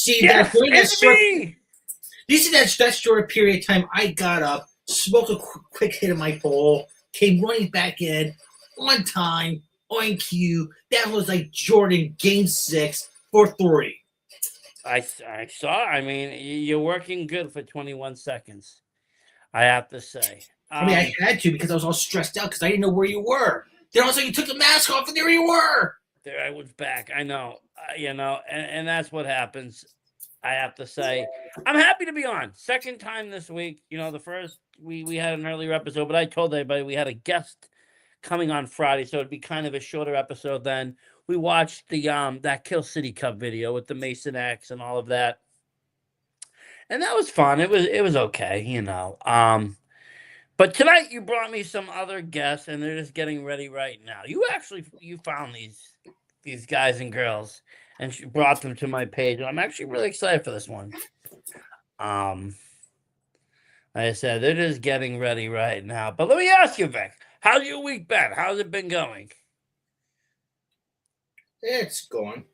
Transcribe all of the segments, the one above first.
see Yes, that during that it's short, me. you see that short period of time, I got up, smoked a quick hit of my bowl, came running back in on time, on cue. That was like Jordan Game 6 for 3. I saw. I mean, you're working good for 21 seconds. I have to say. I mean, I had to because I was all stressed out because I didn't know where you were. Then all of a sudden you took the mask off and there you were. There I was back. I know. And that's what happens. I have to say, I'm happy to be on. Second time this week. The first we had an earlier episode, but I told everybody we had a guest coming on Friday, so it'd be kind of a shorter episode. Then we watched the that Kill City Cup video with the Mason X and all of that, and that was fun. It was okay. But tonight you brought me some other guests, and they're just getting ready right now. You found these guys and girls and brought them to my page, and I'm actually really excited for this one. Like I said, they're just getting ready right now. But let me ask you, Vic, how's your week been? How's it been going? It's going.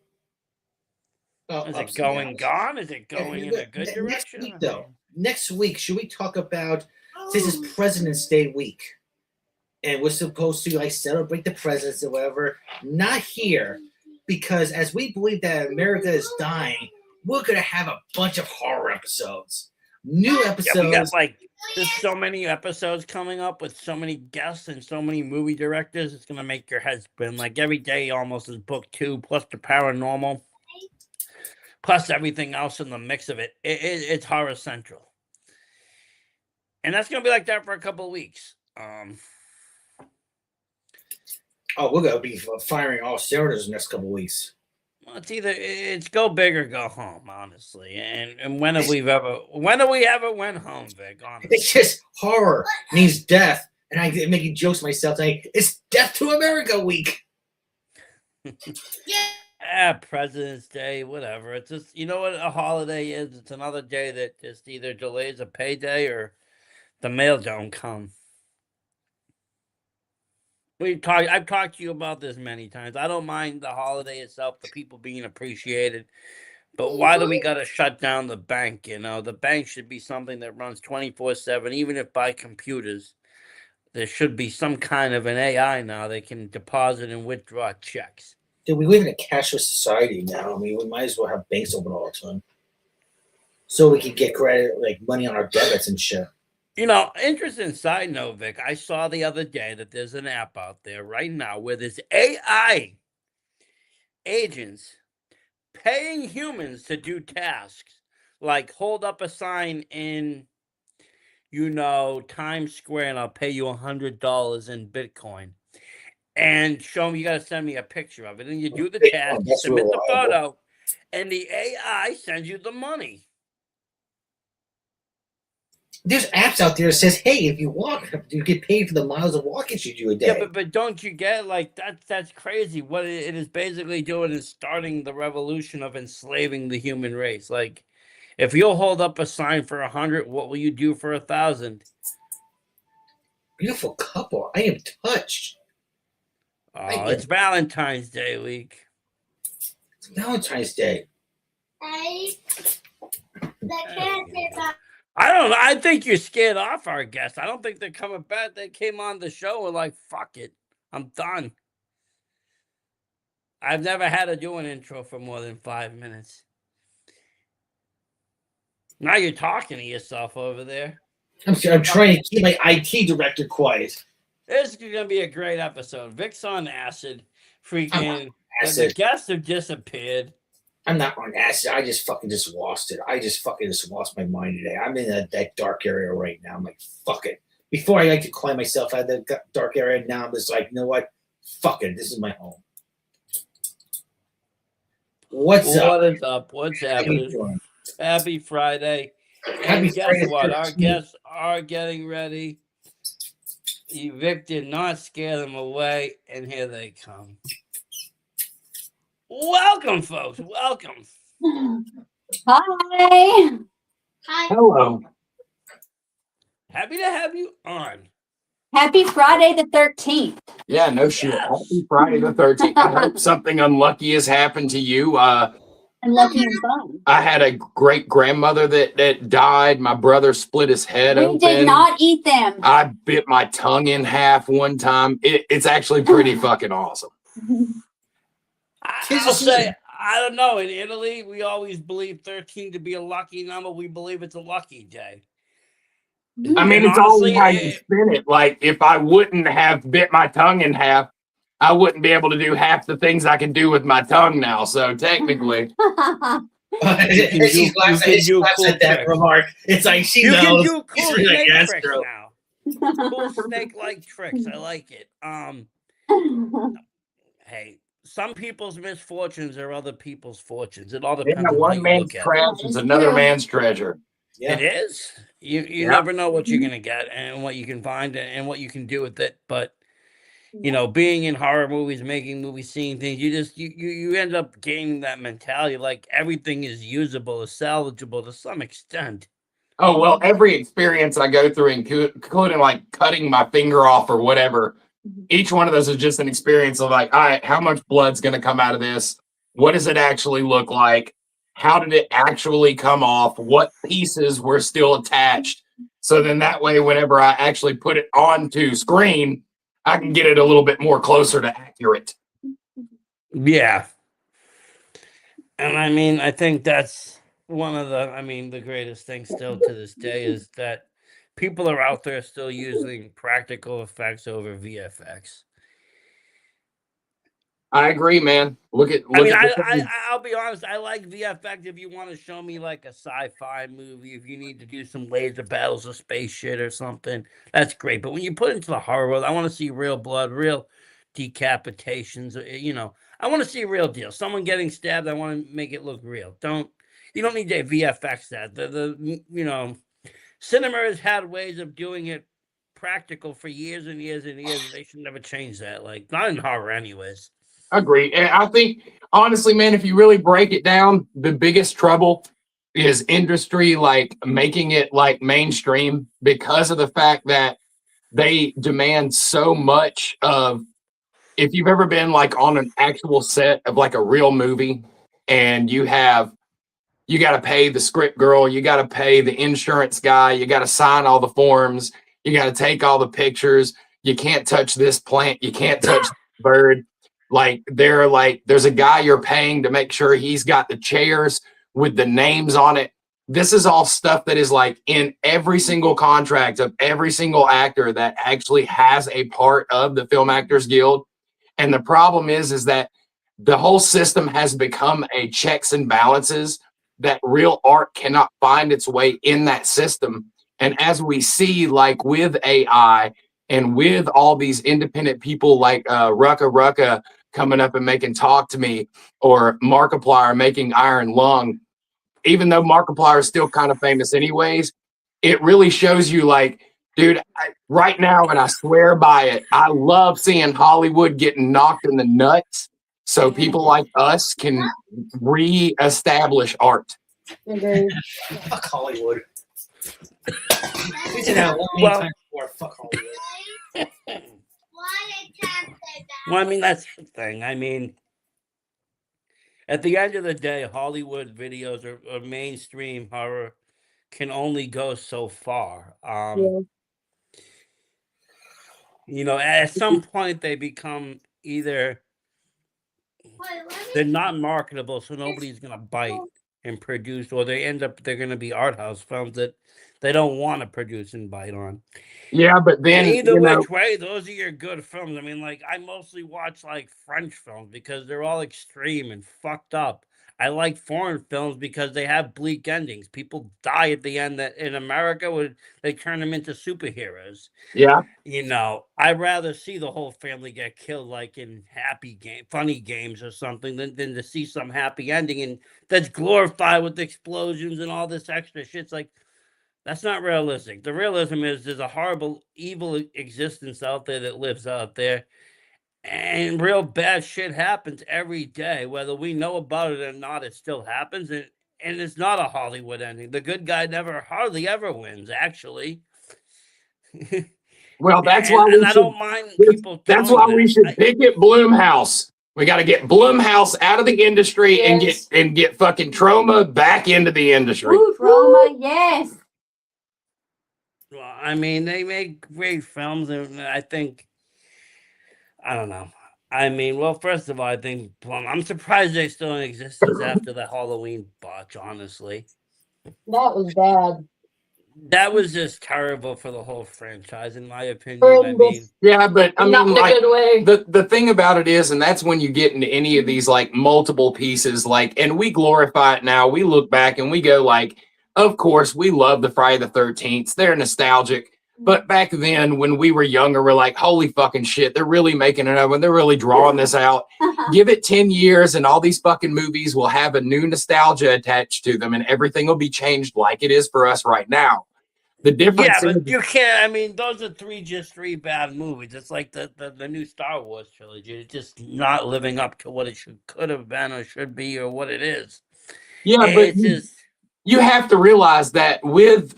Is it going gone? Is it going in a good direction? Next week, though. Next week, should we talk about this is President's Day week, and we're supposed to celebrate the presidents or whatever? Not here, because as we believe that America is dying, we're gonna have a bunch of horror episodes, new episodes. Yeah, we got there's so many episodes coming up with so many guests and so many movie directors. It's gonna make your head spin. Like every day almost is book 2 plus the paranormal, plus everything else in the mix of it. It's horror central. And that's going to be like that for a couple of weeks. We're going to be firing all cylinders in the next couple of weeks. Well, it's go big or go home, honestly. And when have we ever went home, Vic? Honestly, it's just horror means death, and I get making jokes myself saying it's Death to America week. President's Day, whatever. It's just what a holiday is. It's another day that just either delays a payday or the mail don't come. I've talked to you about this many times. I don't mind the holiday itself, the people being appreciated. But why do we got to shut down the bank? The bank should be something that runs 24/7, even if by computers. There should be some kind of an AI now that can deposit and withdraw checks. Dude, we live in a cashless society now. I mean, we might as well have banks open all the time, so we can get credit, money on our debits and shit. Interesting side note, Vic. I saw the other day that there's an app out there right now where there's AI agents paying humans to do tasks, like hold up a sign in, Times Square, and I'll pay you $100 in Bitcoin. And show me, you got to send me a picture of it. And you do the task, submit the photo, and the AI sends you the money. There's apps out there that says, hey, if you walk, you get paid for the miles of walking you do a day. Yeah, but don't you get that's crazy. What it is basically doing is starting the revolution of enslaving the human race. Like, if you'll hold up a sign for 100, what will you do for 1,000? Beautiful couple. I am touched. Oh, it's Valentine's Day week. It's Valentine's Day. I don't know. I think you're scared off our guests. I don't think they're coming back. They came on the show and like, fuck it. I'm done. I've never had to do an intro for more than 5 minutes. Now you're talking to yourself over there. I'm trying to keep my IT director quiet. This is going to be a great episode. Vic's on acid. Freaking. Acid. The guests have disappeared. I'm not on acid. I just fucking just lost it. I just fucking lost my mind today. I'm in that dark area right now. I'm like, fuck it. Before I like to climb myself out of the dark area, now I'm just like, you know what? Fuck it. This is my home. What's up? What is up? What's happening? Happy Friday. Happy guess Friday. What? Our guests are getting ready. Vic did not scare them away, and here they come. Welcome, folks. Welcome. Hi. Hi. Hello. Happy to have you on. Happy Friday the 13th. Yeah, no shit. Happy Friday the 13th. I hope something unlucky has happened to you. And Lucky and Fun. I had a great grandmother that died. My brother split his head We open. did not eat them. I bit my tongue in half one time. It's actually pretty fucking awesome. I'll say, I don't know. In Italy, we always believe 13 to be a lucky number. We believe it's a lucky day. I mean, And it's always honestly, how you spin it. Like, if I wouldn't have bit my tongue in half, I wouldn't be able to do half the things I can do with my tongue now. So technically, She laughs at that tricks. remark. It's like she You can knows. do cool She's like, snake yes, tricks girl. now. Cool snake-like tricks. I like it. Hey, some people's misfortunes are other people's fortunes. It all depends on how one you man's look at it. trash is another man's treasure. Yeah. It is. You Yeah. never know what you're gonna get and what you can find and what you can do with it. But you know, being in horror movies, making movies, seeing things, you end up gaining that mentality. Like everything is usable, is salvageable to some extent. Oh, well, every experience I go through, including like cutting my finger off or whatever, each one of those is just an experience of like, all right, how much blood's going to come out of this? What does it actually look like? How did it actually come off? What pieces were still attached? So then that way, whenever I actually put it onto screen, I can get it a little bit more closer to accurate. Yeah. And I mean, I think that's one of the greatest things still to this day is that people are out there still using practical effects over VFX. I agree, man. Look at I'll be honest. I like VFX if you want to show me like a sci-fi movie. If you need to do some laser battles or space shit or something, that's great. But when you put it into the horror world, I want to see real blood, real decapitations. You know, I want to see a real deal. Someone getting stabbed. I want to make it look real. You don't need to VFX that. The cinema has had ways of doing it practical for years and years and years. They should never change that. Like not in horror, anyways. Agree. And I think, honestly, man, if you really break it down, the biggest trouble is industry, like making it like mainstream because of the fact that they demand so much of, if you've ever been like on an actual set of like a real movie and you got to pay the script girl, you got to pay the insurance guy, you got to sign all the forms, you got to take all the pictures, you can't touch this plant, you can't touch the bird. Like there's a guy you're paying to make sure he's got the chairs with the names on it. This is all stuff that is like in every single contract of every single actor that actually has a part of the Film Actors Guild. And the problem is that the whole system has become a checks and balances that real art cannot find its way in that system. And as we see, like with AI and with all these independent people like Rucka coming up and making Talk to Me, or Markiplier making Iron Lung, even though Markiplier is still kind of famous anyways, it really shows you like, dude, right now, and I swear by it, I love seeing Hollywood getting knocked in the nuts so people like us can re-establish art. Fuck Hollywood. We did that one time before. Fuck Hollywood. Well, I mean, that's the thing. I mean, at the end of the day, Hollywood videos or mainstream horror can only go so far. You know, at some point they become either they're not marketable, so nobody's gonna bite and produce, or they're gonna be art house films that they don't want to produce and bite on. Yeah, but then Either which way, those are your good films. I mean, like I mostly watch like French films because they're all extreme and fucked up. I like foreign films because they have bleak endings. People die at the end. That in America, they turn them into superheroes. Yeah, You know, I'd rather see the whole family get killed, like in funny games or something, than to see some happy ending and that's glorified with explosions and all this extra shit. It's like that's not realistic. The realism is there's a horrible, evil existence out there that lives out there. And real bad shit happens every day. Whether we know about it or not, it still happens. And it's not a Hollywood ending. The good guy hardly ever wins, actually. well, that's and, why and I don't mind people. That's why we should picket Bloomhouse. We got to get Blumhouse out of the industry Yes. and get fucking Trauma back into the industry. Roma, yes. Well, I mean, they make great films, and I think, I don't know. I mean, well, first of all, I think I'm surprised they're still in existence after the Halloween botch, honestly. That was bad. That was just terrible for the whole franchise, in my opinion. I Horrendous. mean, Yeah, but I Not mean, in a like, good way. the thing about it is, and that's when you get into any of these like multiple pieces, like, and we glorify it now. We look back and we go like, of course, we love the Friday the 13th. They're nostalgic. But back then, when we were younger, we're like, holy fucking shit, they're really making another one. They're really drawing this out. Give it 10 years and all these fucking movies will have a new nostalgia attached to them and everything will be changed like it is for us right now. The difference yeah, is, but you can't. I mean, those are just three bad movies. It's like the new Star Wars trilogy. It's just not living up to what it could have been or should be or what it is. yeah, but It's just. you have to realize that with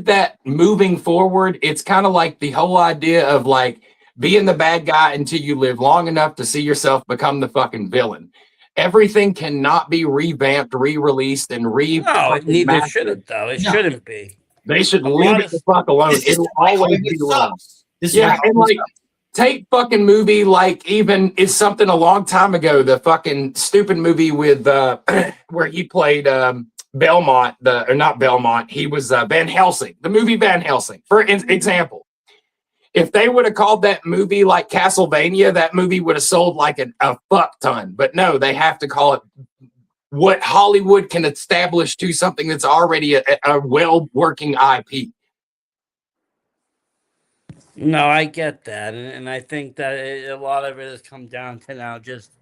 that moving forward, it's kind of like the whole idea of like being the bad guy until you live long enough to see yourself become the fucking villain. Everything cannot be revamped, re-released, and No, neither should it though. It No. shouldn't be. They should A leave lot it of- the fuck alone. This is It'll why always Hollywood be wrong. sucks. This is Yeah, why and Hollywood like, sucks. take fucking movie like even it's something a long time ago. The fucking stupid movie with where he played Belmont, or not Belmont. He was Van Helsing. The movie Van Helsing, for example. If they would have called that movie like Castlevania, that movie would have sold like a fuck ton. But no, they have to call it what Hollywood can establish to something that's already a well-working IP. No, I get that, and I think that a lot of it has come down to now just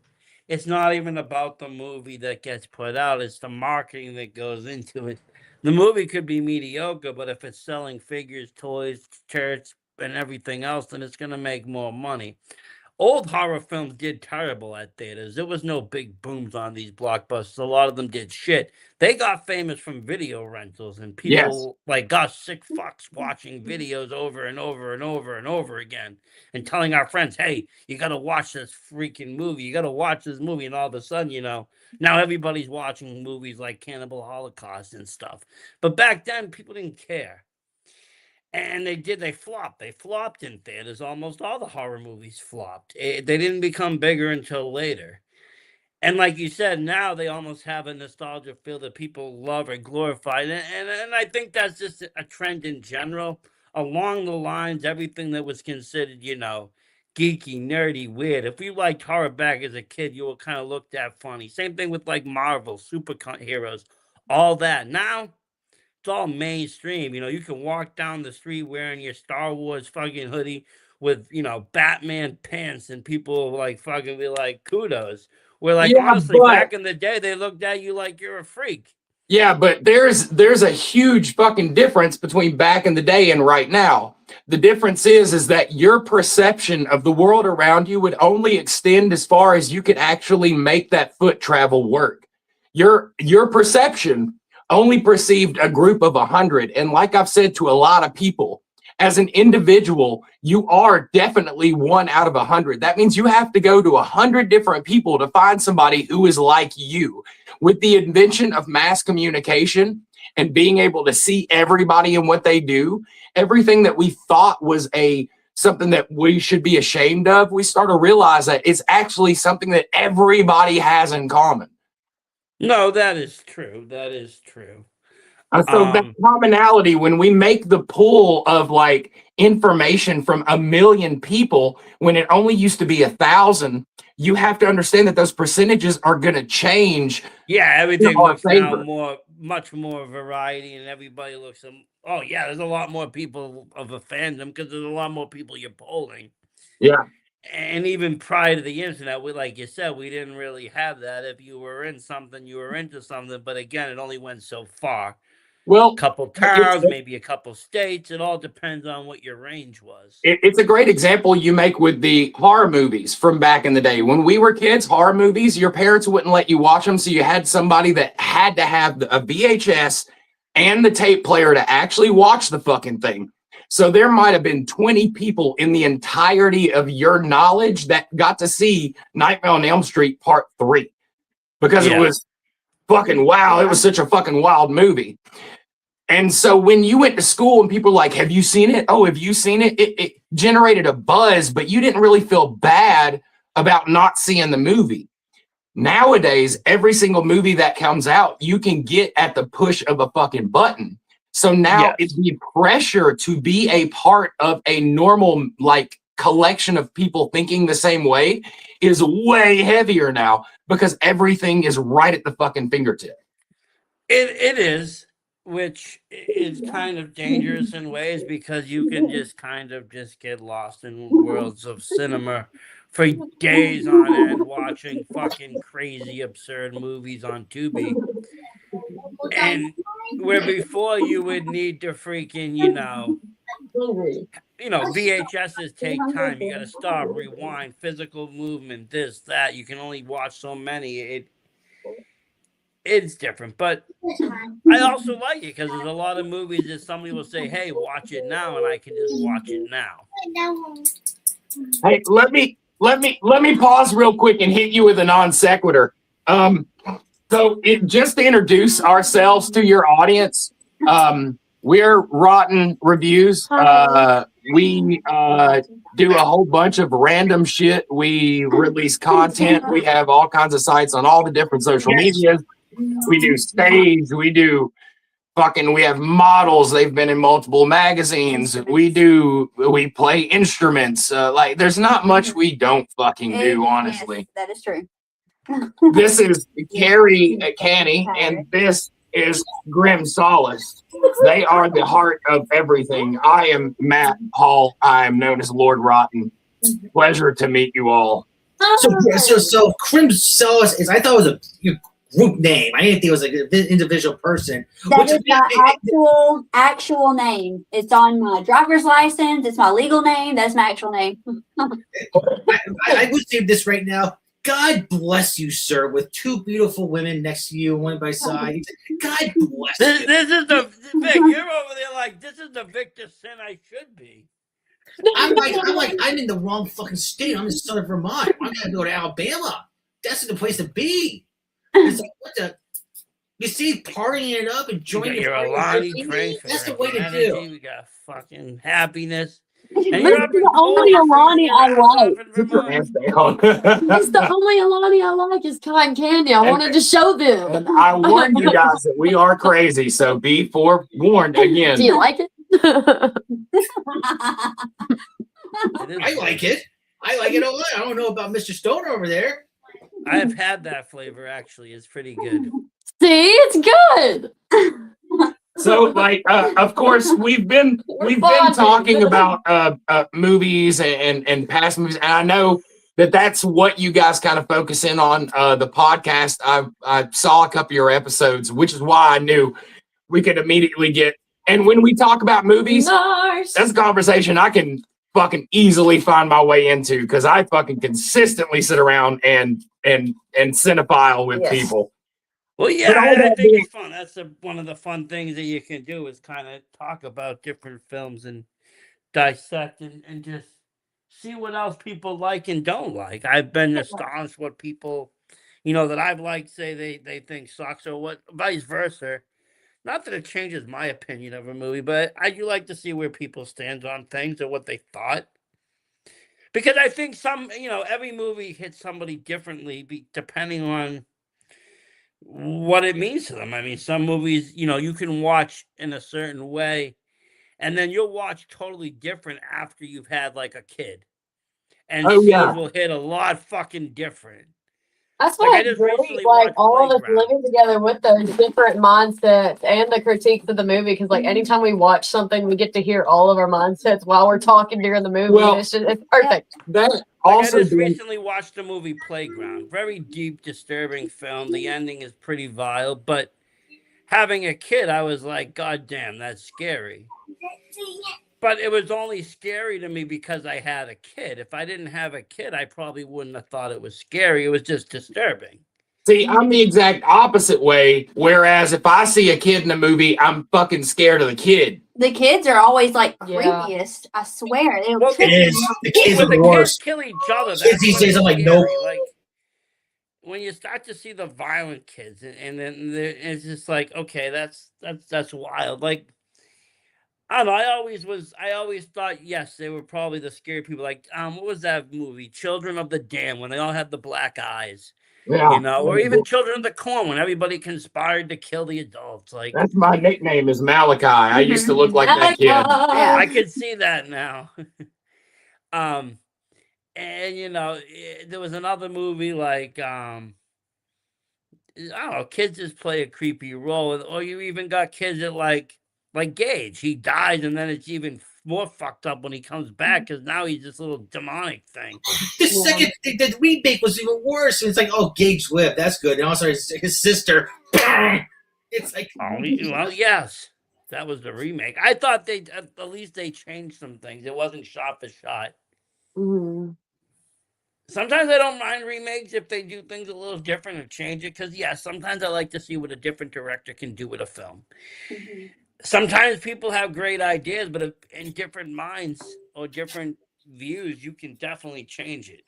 it's not even about the movie that gets put out; it's the marketing that goes into it. The movie could be mediocre, but if it's selling figures, toys, shirts, and everything else, then it's going to make more money. Old horror films did terrible at theaters. There was no big booms on these blockbusters. A lot of them did shit. They got famous from video rentals, and people like got sick fucks watching videos over and over and over and over again, and telling our friends, "Hey, you got to watch this freaking movie. You got to watch this movie." And all of a sudden, now everybody's watching movies like Cannibal Holocaust and stuff. But back then, people didn't care. And they flopped. They flopped in theaters. Almost all the horror movies flopped. They didn't become bigger until later. And like you said, now they almost have a nostalgia feel that people love or glorify. And I think that's just a trend in general. Along the lines, everything that was considered, geeky, nerdy, weird. If you liked horror back as a kid, you were kind of looked at funny. Same thing with like Marvel, superheroes, all that. Now, it's all mainstream. You can walk down the street wearing your Star Wars fucking hoodie with, Batman pants, and people like fucking be like, kudos. Where like Yeah, honestly, but- back in the day, they looked at you like you're a freak. Yeah, but there's a huge fucking difference between back in the day and right now. The difference is that your perception of the world around you would only extend as far as you could actually make that foot travel work. Your perception only perceived a group of 100. And like I've said to a lot of people, as an individual, you are definitely 1 out of 100. That means you have to go to 100 different people to find somebody who is like you. With the invention of mass communication and being able to see everybody and what they do, everything that we thought was something that we should be ashamed of, we start to realize that it's actually something that everybody has in common. No, that is true. That is true. So that commonality, when we make the pool of like information from 1 million people, when it only used to be 1,000, you have to understand that those percentages are going to change. Yeah, everything our looks now favor. much more variety, and everybody looks. Oh yeah, there's a lot more people of a fandom because there's a lot more people you're polling. Yeah. And even prior to the internet, like you said, we didn't really have that. If you were in something, you were into something. But again, it only went so far. Well, A couple towns, maybe a couple states. It all depends on what your range was. it's a great example you make with the horror movies from back in the day. When we were kids, horror movies, your parents wouldn't let you watch them. So you had somebody that had to have a VHS and the tape player to actually watch the fucking thing. So there might have been 20 people in the entirety of your knowledge that got to see Nightmare on Elm Street Part 3 because it was fucking wow. It was such a fucking wild movie. And so when you went to school and people were like, have you seen it? Oh, have you seen it? It generated a buzz, but you didn't really feel bad about not seeing the movie. Nowadays, every single movie that comes out, you can get at the push of a fucking button. So now it's the pressure to be a part of a normal, like, collection of people thinking the same way is way heavier now because everything is right at the fucking fingertip. It is, which is kind of dangerous in ways because you can just kind of just get lost in worlds of cinema for days on end watching fucking crazy absurd movies on Tubi. And where before you would need to freaking, VHSs take time. You gotta stop, rewind, physical movement, this, that. You can only watch so many. It's different, but I also like it because there's a lot of movies that somebody will say, "Hey, watch it now," and I can just watch it now. Hey, let me pause real quick and hit you with a non sequitur. Just to introduce ourselves to your audience, we're Rotten Reviews. We do a whole bunch of random shit. We release content. We have all kinds of sites on all the different social medias. We do stage. We have models. They've been in multiple magazines. We play instruments. There's not much we don't fucking do, honestly. Yes, that is true. This is Carrie Canny, and this is Grim Solace. They are the heart of everything. I am Matt Hall. I am known as Lord Rotten. Pleasure to meet you all. So Grim Solace I thought it was a group name. I didn't think it was like an individual person. That is my actual name. It's on my driver's license. It's my legal name. That's my actual name. I would say this right now. God bless you, sir, with two beautiful women next to you, one by side. God bless you. This is the Vic. You're over there like this is the Victor Sin I should be. I'm in the wrong fucking state. I'm in southern Vermont. I'm gonna go to Alabama. That's the place to be. It's like, what the? You see, partying it up, enjoying your party. Alani drink. That's the way to energy. do. We got fucking happiness. This is the only Alani I like. It's the only Alani I like is cotton candy. I wanted to show them. And I warned you guys that we are crazy, so be forewarned again. Do you like it? I like it. I like it a lot. I don't know about Mr. Stoner over there. I have had that flavor actually. It's pretty good. See, it's good. So, of course, we've been talking about movies and past movies, and I know that's what you guys kind of focus in on the podcast. I saw a couple of your episodes, which is why I knew we could immediately get. And when we talk about movies, that's a conversation I can fucking easily find my way into because I fucking consistently sit around and cinephile with people. Well, yeah, I think it's fun. That's one of the fun things that you can do is kind of talk about different films and dissect and just see what else people like and don't like. I've been astonished what people, that I've liked say they think sucks or what vice versa. Not that it changes my opinion of a movie, but I do like to see where people stand on things or what they thought. Because I think every movie hits somebody differently depending on what it means to them. I mean, some movies, you can watch in a certain way and then you'll watch totally different after you've had like a kid. And will hit a lot fucking different. That's why it's great, all of us living together with those different mindsets and the critiques of the movie. Because, anytime we watch something, we get to hear all of our mindsets while we're talking during the movie. Well, it's perfect. I just recently watched the movie Playground. Very deep, disturbing film. The ending is pretty vile, but having a kid, I was like, God damn, that's scary. But it was only scary to me because I had a kid. If I didn't have a kid, I probably wouldn't have thought it was scary. It was just disturbing. See, I'm the exact opposite way. Whereas if I see a kid in a movie, I'm fucking scared of the kid. The kids are always like Yeah. creepiest. I swear. They'll Well, trip It is. you up. The kids when are the the kids worst. kill each other, Kids that's these when days it's are like, scary. nope. Like when you start to see the violent kids, and then it's just like, okay, that's wild. Like I don't know. I always thought, yes, they were probably the scary people. Like, what was that movie, Children of the Dam, when they all had the black eyes, Yeah. or even Children of the Corn, when everybody conspired to kill the adults. Like, That's my nickname is Malachi. I used to look like that kid. Yeah. I could see that now. And there was another movie like, I don't know, kids just play a creepy role, or you even got kids that like Gage. He dies, and then it's even more fucked up when he comes back because now he's this little demonic thing. The second, the remake was even worse. It's like, oh, Gage lived. That's good. And also his sister. It's like, Oh, well, yes, that was the remake. I thought they at least they changed some things. It wasn't shot for shot. Mhm. Sometimes I don't mind remakes if they do things a little different or change it. Because sometimes I like to see what a different director can do with a film. Mhm. Sometimes people have great ideas, but if in different minds or different views, you can definitely change it.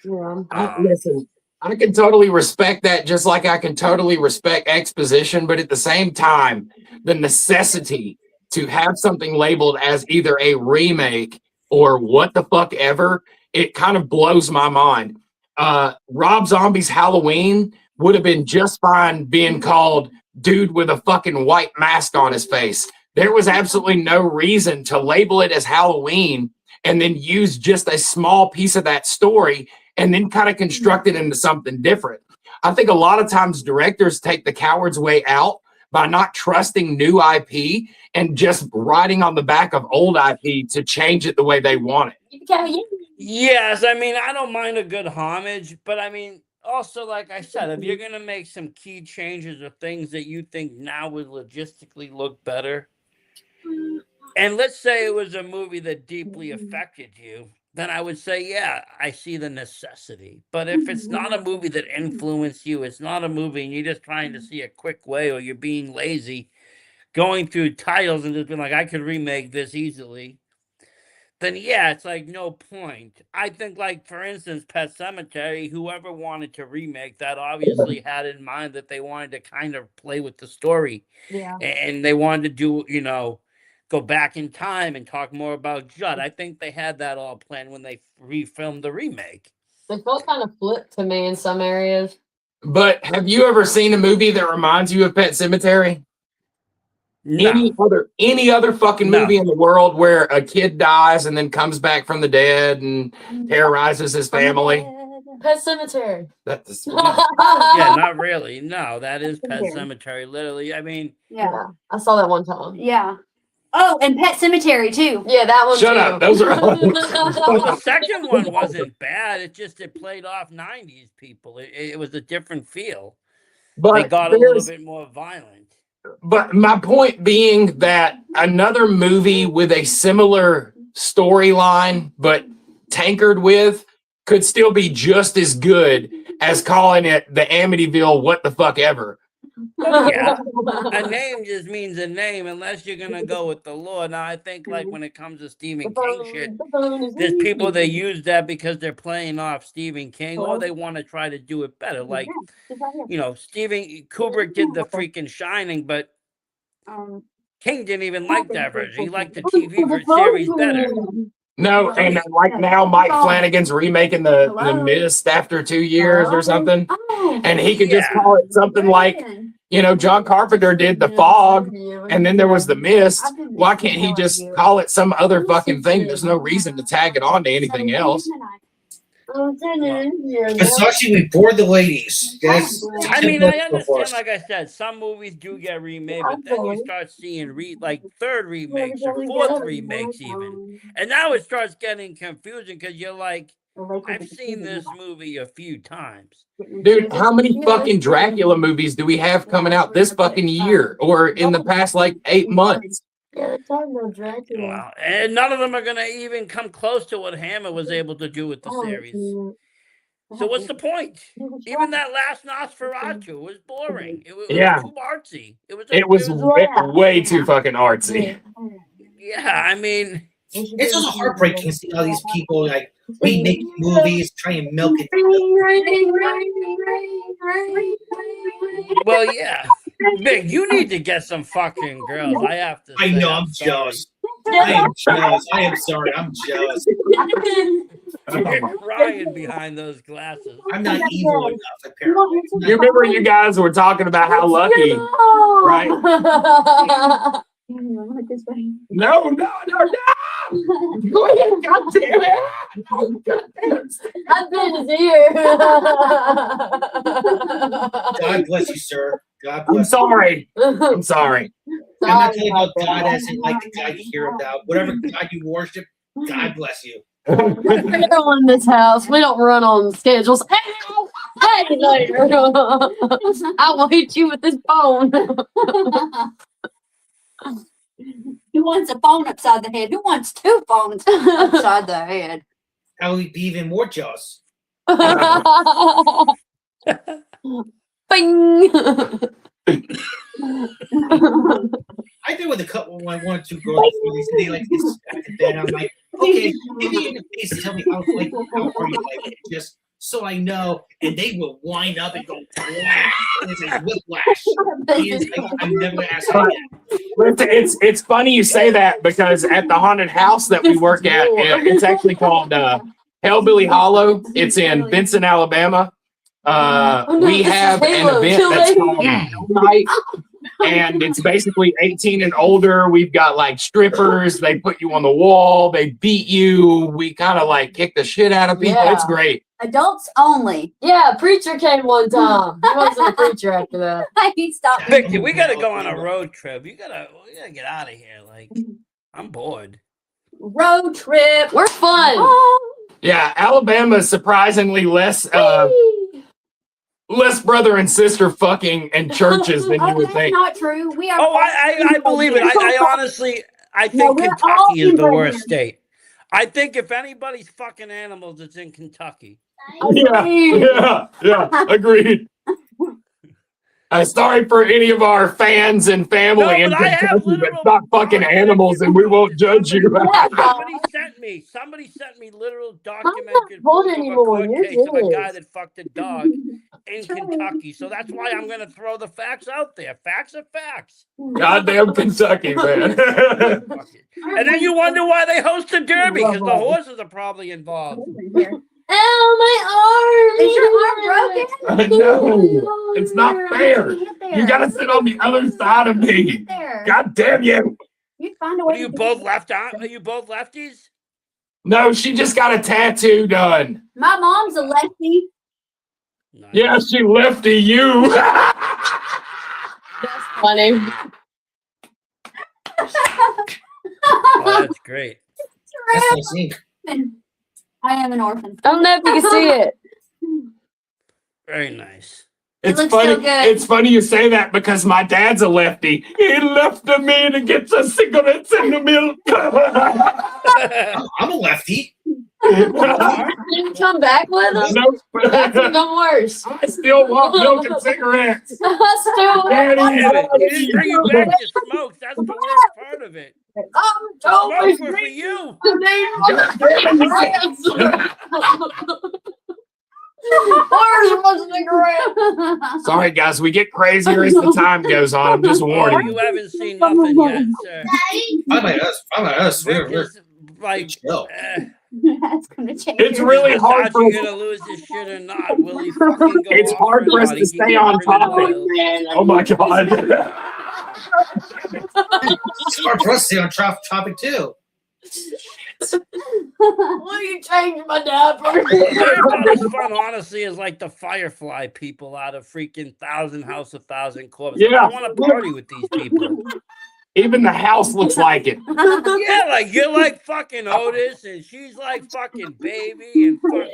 Yeah. Listen, I can totally respect that, just like I can totally respect exposition, but at the same time, the necessity to have something labeled as either a remake or what the fuck ever, it kind of blows my mind. Rob Zombie's Halloween would have been just fine being called Dude with a fucking white mask on his face. There was absolutely no reason to label it as Halloween and then use just a small piece of that story and then kind of construct it into something different. I think a lot of times directors take the coward's way out by not trusting new IP and just riding on the back of old IP to change it the way they want it. Yes, I mean, I don't mind a good homage, but I mean, also, like I said, if you're going to make some key changes or things that you think now would logistically look better, and let's say it was a movie that deeply affected you, then I would say, yeah, I see the necessity. But if it's not a movie that influenced you, it's not a movie and you're just trying to see a quick way, or you're being lazy, going through titles and just being like, I could remake this easily, then yeah, it's like no point. I think, like, for instance, Pet Sematary, whoever wanted to remake that obviously had in mind that they wanted to kind of play with the story. Yeah. And they wanted to do, go back in time and talk more about Judd. I think they had that all planned when they refilmed the remake. They felt kind of flipped to me in some areas. But have you ever seen a movie that reminds you of Pet Sematary? No. Any other fucking No. movie in the world where a kid dies and then comes back from the dead and terrorizes his family? Pet Cemetery. That's Yeah, not really. No, that is Pet Sematary. Literally, I mean, Yeah. I saw that one time. Yeah. Oh, and Pet Cemetery too. Yeah, that one shut too. up. Those are well, the second one wasn't bad. It played off 90s people. It was a different feel. They but got a little there's bit more violent. But my point being that another movie with a similar storyline, but tankered with, could still be just as good as calling it the Amityville what the fuck ever. Well, yeah, a name just means a name unless you're gonna go with the law. Now, I think, like, when it comes to Stephen King shit, there's people that use that because they're playing off Stephen King, or they want to try to do it better. Like, Stephen Kubrick did the freaking Shining, but King didn't even like that version. He liked the TV series better. No, and like now Mike Flanagan's remaking the Mist after 2 years or something. And he could just call it something like, John Carpenter did The Fog, and then there was The Mist. Why can't he just call it some other fucking thing? There's no reason to tag it on to anything else. Versace, we bored the ladies. That's I mean, I understand, like I said, some movies do get remade, but then you start seeing third remakes or fourth remakes even. And now it starts getting confusing because you're like, I've seen this movie a few times. Dude, how many fucking Dracula movies do we have coming out this fucking year or in the past, 8 months? Wow. And none of them are going to even come close to what Hammer was able to do with the series. So what's the point? Even that last Nosferatu was boring. It was too artsy. It was way too fucking artsy. Yeah, I mean, It's also heartbreaking to see all these people like remaking movies, trying to milk it. well, yeah. Big, you need to get some fucking girls. I have to. I say, know, I'm sorry. jealous. I am jealous. I am sorry. I'm jealous. You're crying behind those glasses. I'm not evil enough, apparently. You remember you guys were talking about how lucky. Right. No, no, no, no. Go ahead, God damn it. God damn it. I've been here. God bless you, sir. God I'm bless you. sorry. I'm sorry. I'm not talking about God as in like the God you hear about. Whatever God you worship, God bless you. We don't in this house. We don't run on schedules. Ow! Hey, later. I will hit you with this phone. Who wants a phone upside the head? Who wants two phones upside the head? I would be even more jealous. Bing. I did with a couple when I wanted to girls they like this back then. I'm like, okay, give me in the face and tell me how are you like just so I know. And they will wind up and go whack. And it's like whiplash. It's like, I'm never gonna ask her again. It's funny you say that because at the haunted house that we work at, it's actually called Hellbilly Hollow. It's in Benson, Alabama. We have an event that's called Hell Night, and it's basically 18 and older. We've got like strippers. They put you on the wall. They beat you. We kind of like kick the shit out of people. Yeah. It's great. Adults only. Yeah, preacher came one time. He wasn't a preacher after that. He stopped. Victor, we gotta go on a road trip. We gotta get out of here. Like, I'm bored. Road trip. We're fun. Oh, Yeah, Alabama is surprisingly less brother and sister fucking and churches than you would that's think. not true. We are. Oh, I believe it. I honestly, I think we're all Kentucky is the human worst here. state. I think if anybody's fucking animals, it's in Kentucky. Yeah, agreed. Sorry for any of our fans and family No, in but I have Kentucky, but literal stop fucking animals and we won't judge you. Somebody sent me literal documented bored proof of a anymore. court You're case of a good. guy that fucked a dog in Kentucky. So that's why I'm gonna throw the facts out there. Facts are facts. Goddamn Kentucky, man. Fuck it. And then you wonder why they host a derby because the horses are probably involved. Ow, my arm! Is your arm broken? No, it's not fair. You gotta sit on the other side of me. There. God damn you. You find a Are way. you to both do it. left on? Are you both lefties? No, she just got a tattoo done. My mom's a lefty. Nice. Yeah, she lefty you. That's funny. Oh, that's great. That's what I think. I am an orphan. I don't know if you can see it. Very nice. It's looks funny. so good. It's funny you say that because my dad's a lefty. He left me to get the cigarettes in the milk. I'm a lefty. Did you come back with them? Nope. That's even worse. I still want milk and cigarettes. Still, Daddy, Damn it. He didn't bring you back your smokes. That's the worst part of it. I'm Smokes were for you. Where's my cigarette? Sorry, guys. We get crazier as the time goes on. I'm just Oh, warning. you haven't seen nothing yet, sir. I'm like us. I'm like us. Vic We're is like, chill. That's gonna change. It's your really life. hard hard for you us. gonna lose this shit or not? Will he fucking go It's off hard for us everybody? to He stay can on get rid of topic, Will. man. Oh my god. It's hard for us to stay on topic too. Will you change my diaper? They're about as fun, honestly, as like the Firefly people out of freaking House of Thousand Corpses. Yeah. I want to party with these people. Even the house looks like it. Yeah, like you're like fucking Otis, and she's like fucking Baby, and fucking.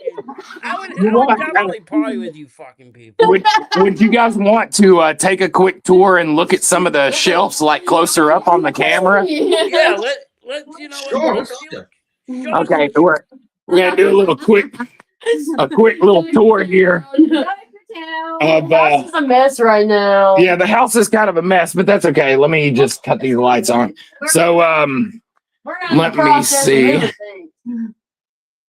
I would definitely party with you, fucking people. Would you guys want to take a quick tour and look at some of the shelves, like closer up on the camera? Yeah, let you know. Sure. What, show us Okay, what we're gonna do a quick little tour here of This is a mess right now. yeah, the house is kind of a mess, but that's okay. Let me just cut these lights on. So We're not in Let the me process of see. moving.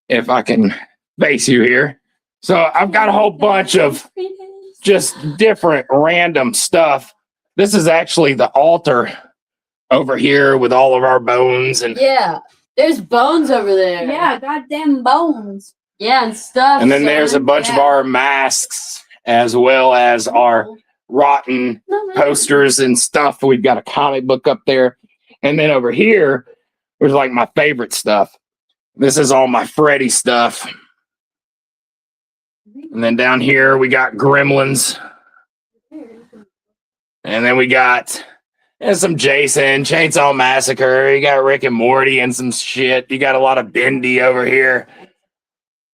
if I can face you here. So I've got a whole bunch of just different random stuff. This is actually the altar over here with all of our bones and Yeah, there's bones over there. Yeah, goddamn bones. Yeah, and stuff. then there's a son. bunch of our masks as well as our rotten posters and stuff. We've got a comic book up there. And then over here was like my favorite stuff. This is all my Freddy stuff. And then down here we got Gremlins. And then we got some Jason, Chainsaw Massacre. You got Rick and Morty and some shit. You got a lot of Bendy over here.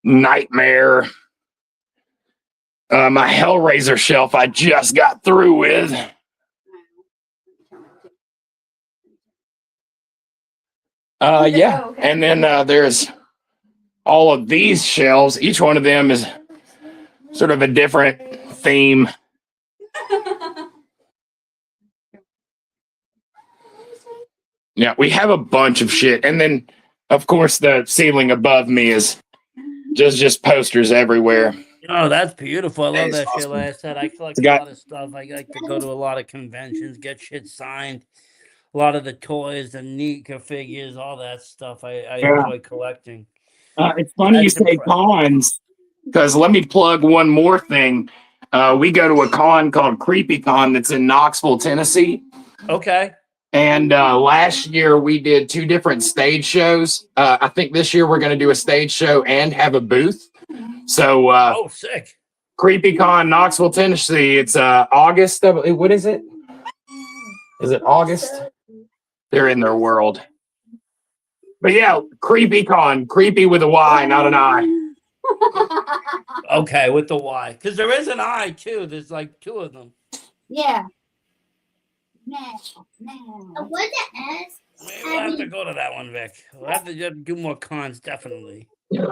Nightmare. My Hellraiser shelf I just got through with. Yeah. And then there's all of these shelves. Each one of them is sort of a different theme. Yeah, we have a bunch of shit. And then, of course, the ceiling above me is just posters everywhere. Oh, that's beautiful. I love That is that shit. awesome. Like I said, I collect a Got- lot of stuff. I like to go to a lot of conventions, get shit signed. A lot of the toys, the Nika figures, all that stuff. I Yeah. enjoy collecting. It's funny you That's say impressive. cons, because let me plug one more thing. We go to a con called Creepy Con that's in Knoxville, Tennessee. Okay. And last year we did 2 different stage shows. I think this year we're going to do a stage show and have a booth. So Oh, sick. CreepyCon Knoxville, Tennessee. It's August. What is it? Is it August? They're in their world. But yeah, CreepyCon. Creepy with a Y, not an I. Okay, with the Y. Because there is an I, too. There's like 2 of them. Yeah. No. What the S? Maybe we'll have to go to that one, Vic. We'll have to do more cons, definitely. It's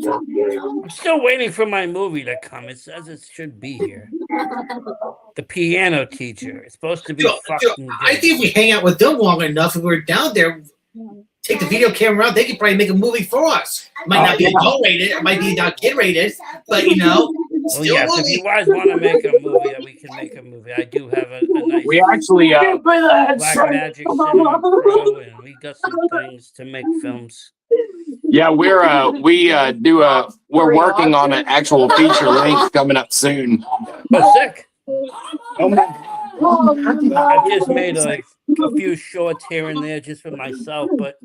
so cute. I'm still waiting for my movie to come. It says it should be here. The Piano Teacher. It's supposed to be Joe, fucking I good. think if we hang out with them long enough and we're down there, take the video camera out, they could probably make a movie for us. Might not be adult rated, it might be not kid rated, but you know, Well, still yes, a if movie. you guys want to make a movie, we can make a movie. I do have a nice We actually, Black Magic Cinema Pro, and we got some things to make films. yeah, we're working on an actual feature length coming up soon. Oh, sick. Oh, I just made like a few shorts here and there just for myself, but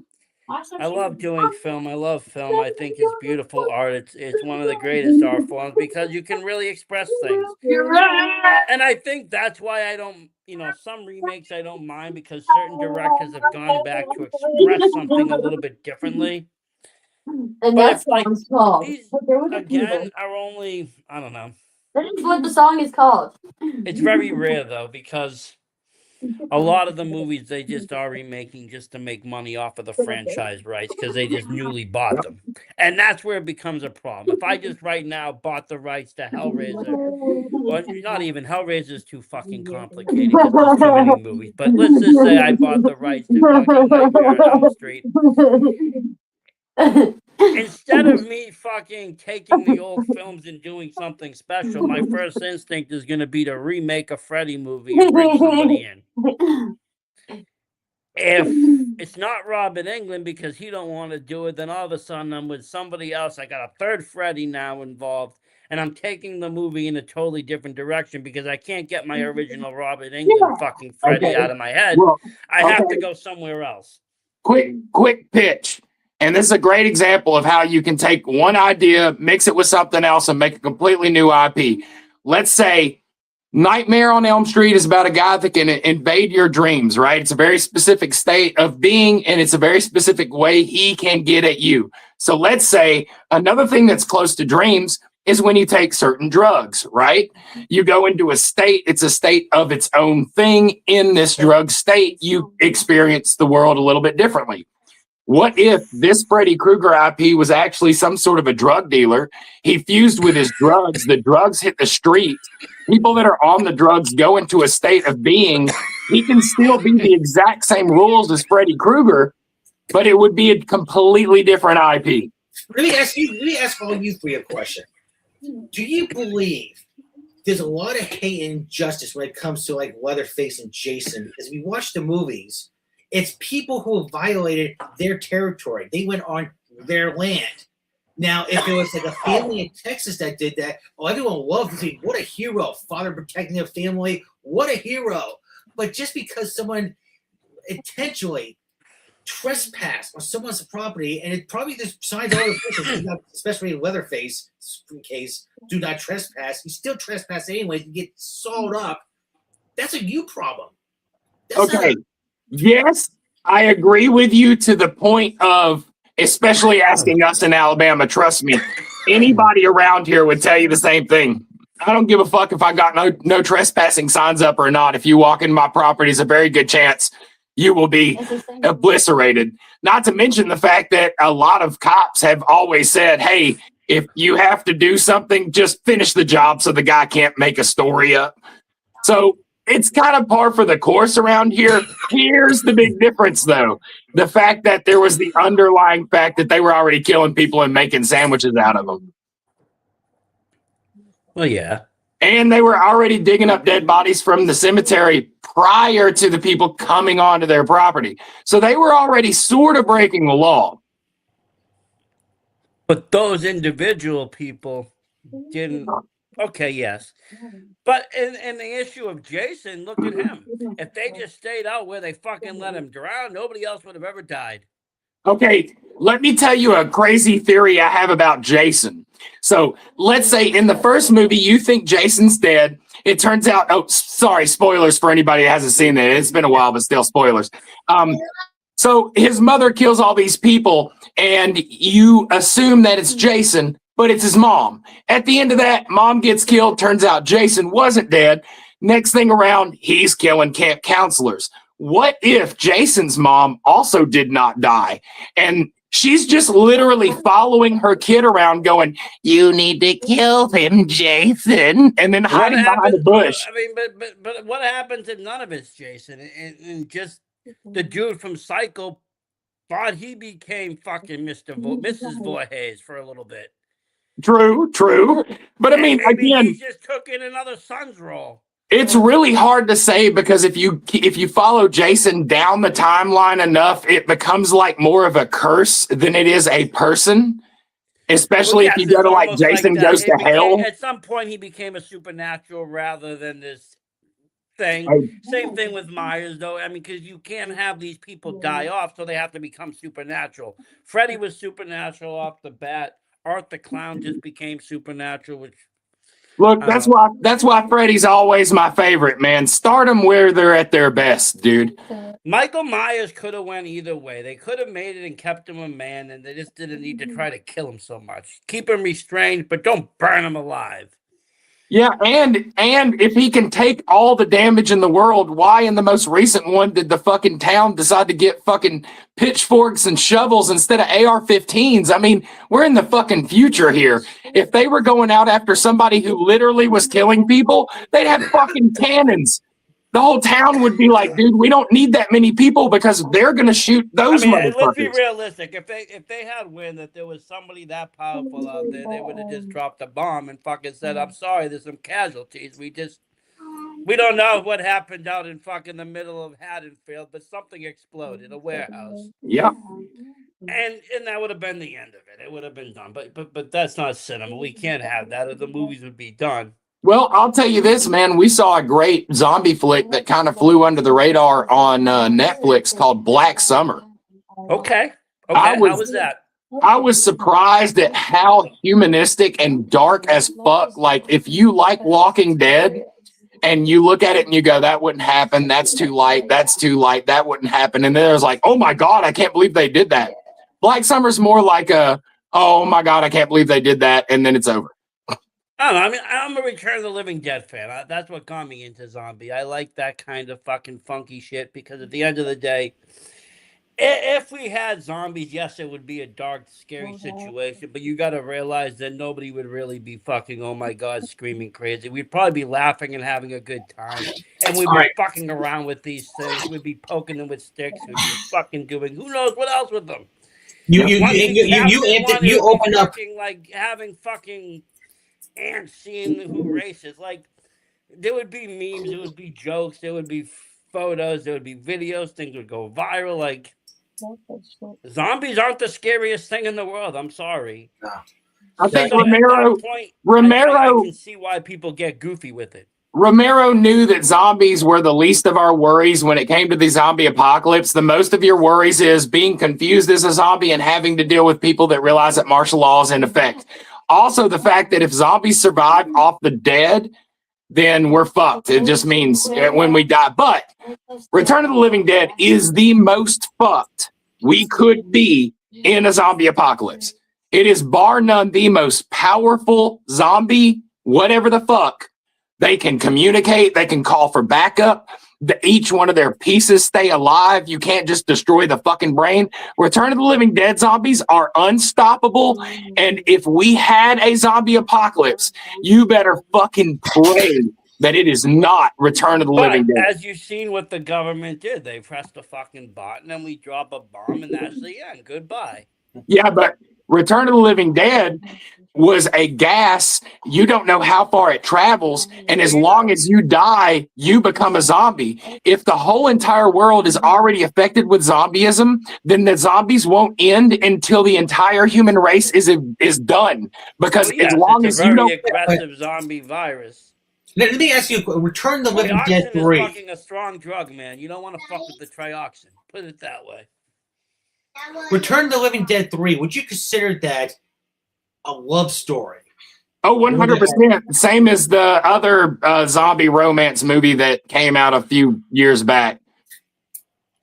I love doing film. I love film. I think it's beautiful art. It's one of the greatest art forms because you can really express things. You're right. And I think that's why I don't, some remakes I don't mind because certain directors have gone back to express something a little bit differently. And But that it's like song's called. These, But there was a again, few. are only, I don't know. That is what the song is called. It's very rare though because a lot of the movies they just are remaking just to make money off of the franchise rights because they just newly bought them. And that's where it becomes a problem. If I just right now bought the rights to Hellraiser, or not even Hellraiser is too fucking complicated because there's too many movies. But let's just say I bought the rights to fucking Nightmare on Elm Street. Instead of me fucking taking the old films and doing something special, my first instinct is going to be to remake a Freddy movie and bring somebody in. If it's not Robert Englund because he don't want to do it, then all of a sudden I'm with somebody else. I got a third Freddy now involved, and I'm taking the movie in a totally different direction because I can't get my original Robert Englund fucking Freddy Okay. out of my head. well, I have okay. to go somewhere else. quick pitch. And this is a great example of how you can take one idea, mix it with something else, and make a completely new IP. Let's say Nightmare on Elm Street is about a guy that can invade your dreams, right? It's a very specific state of being, and it's a very specific way he can get at you. So let's say another thing that's close to dreams is when you take certain drugs, right? You go into a state, it's a state of its own thing. In this drug state, you experience the world a little bit differently. What if this Freddy Krueger IP was actually some sort of a drug dealer? He fused with his drugs. The drugs hit the street. People that are on the drugs go into a state of being He can still be the exact same rules as Freddy Krueger, but it would be a completely different IP. Let me ask all you three a question. Do you believe there's a lot of hate and injustice when it comes to like Leatherface and Jason? As we watch the movies, it's people who have violated their territory. They went on their land. Now, if it was like a family in Texas that did that, everyone loved to. What a hero! Father protecting a family. What a hero! But just because someone intentionally trespassed on someone's property, and it probably there's signs all over the place, especially in Leatherface case, do not trespass. You still trespass anyway. You get sawed up. That's a you problem. That's Okay. Yes, I agree with you to the point of especially asking us in Alabama. Trust me, anybody around here would tell you the same thing. I don't give a fuck if I got no trespassing signs up or not. If you walk in my property, it's a very good chance you will be obliterated. Not to mention the fact that a lot of cops have always said, hey, if you have to do something, just finish the job so the guy can't make a story up. So it's kind of par for the course around here. Here's the big difference, though. The fact that there was the underlying fact that they were already killing people and making sandwiches out of them. Well, yeah. And they were already digging up dead bodies from the cemetery prior to the people coming onto their property. So they were already sort of breaking the law. But those individual people didn't. Okay, yes. But in the issue of Jason, look at him. If they just stayed out where they fucking let him drown, nobody else would have ever died. Okay, let me tell you a crazy theory I have about Jason. So let's say in the first movie, you think Jason's dead. It turns out, oh, sorry, spoilers for anybody who hasn't seen it. It's been a while, but still spoilers. So his mother kills all these people, and you assume that it's Jason, but it's his mom. At the end of that, mom gets killed. Turns out Jason wasn't dead. Next thing around, he's killing camp counselors. What if Jason's mom also did not die? And she's just literally following her kid around going, you need to kill him, Jason. And then hiding behind the bush. I mean, but what happens if none of it's Jason? And just the dude from Psycho thought he became fucking Mrs. Voorhees for a little bit. True. But I mean, maybe again, he just took in another son's role. it's really hard to say because if you follow Jason down the timeline enough, it becomes like more of a curse than it is a person. Especially if you go to like Jason Goes to Hell. At some point, he became a supernatural rather than this thing. Same thing with Myers, though. I mean, because you can't have these people die off, so they have to become supernatural. Freddy was supernatural off the bat. Art the Clown just became supernatural, which Look, that's why Freddy's always my favorite, man. Start them where they're at their best, dude. Michael Myers could have went either way. They could have made it and kept him a man, and they just didn't need to try to kill him so much. Keep him restrained, but don't burn him alive. Yeah, and if he can take all the damage in the world, why in the most recent one did the fucking town decide to get fucking pitchforks and shovels instead of AR-15s? I mean, we're in the fucking future here. If they were going out after somebody who literally was killing people, they'd have fucking cannons. The whole town would be like, dude, we don't need that many people because they're gonna shoot those motherfuckers. Let's be realistic. If they had wind that there was somebody that powerful out there, they would have just dropped a bomb and fucking said, "I'm sorry, there's some casualties. We don't know what happened out in fucking the middle of Haddonfield, but something exploded, a warehouse." Yeah. And that would have been the end of it. It would have been done. But that's not cinema. We can't have that, or the movies would be done. Well, I'll tell you this, man. We saw a great zombie flick that kind of flew under the radar on Netflix called Black Summer. Okay. How was that? I was surprised at how humanistic and dark as fuck. Like, if you like Walking Dead and you look at it and you go, that wouldn't happen. That's too light. That's too light. That wouldn't happen. And then it was like, oh my God, I can't believe they did that. Black Summer's more like oh my God, I can't believe they did that. And then it's over. I don't know. I mean, I'm a Return of the Living Dead fan. That's what got me into zombie. I like that kind of fucking funky shit because at the end of the day, If we had zombies, yes, it would be a dark, scary situation. But you got to realize that nobody would really be fucking, oh my god, screaming crazy. We'd probably be laughing and having a good time, and we'd All be right. fucking around with these things. We'd be poking them with sticks. We'd be fucking doing who knows what else with them. You you Once you we you you, captured you, one, Anthony, it you would be open up. fucking like having fucking ants seeing who races. Like there would be memes, there would be jokes, there would be photos, there would be videos. Things would go viral. Like zombies aren't the scariest thing in the world. I'm sorry. I think So at Romero that point, I Romero can see why people get goofy with it. Romero knew that zombies were the least of our worries when it came to the zombie apocalypse. The most of your worries is being confused as a zombie and having to deal with people that realize that martial law is in effect. Also, the fact that if zombies survive off the dead, then we're fucked. It just means when we die. But Return of the Living Dead is the most fucked we could be in a zombie apocalypse. It is bar none the most powerful zombie, whatever the fuck. They can communicate. They can call for backup. Each one of their pieces stay alive. You can't just destroy the fucking brain. Return of the Living Dead zombies are unstoppable. And if we had a zombie apocalypse, you better fucking pray that it is not Return of the But Living Dead. as you've seen what the government did, they pressed a fucking button and we drop a bomb and that's the end. Goodbye. Yeah, but Return of the Living Dead was a gas. You don't know how far it travels. And as long as you die, you become a zombie. If the whole entire world is already affected with zombieism, then the zombies won't end until the entire human race is done. Because Well, yes, as long it's as a you very don't. aggressive zombie virus. Let me ask you: Return of the Living Dead Trioxin is 3. fucking a strong drug, man. You don't want to fuck with the trioxin. Put it that way. Return of the Living Dead 3. Would you consider that a love story? Oh, 100%. Same as the other zombie romance movie that came out a few years back.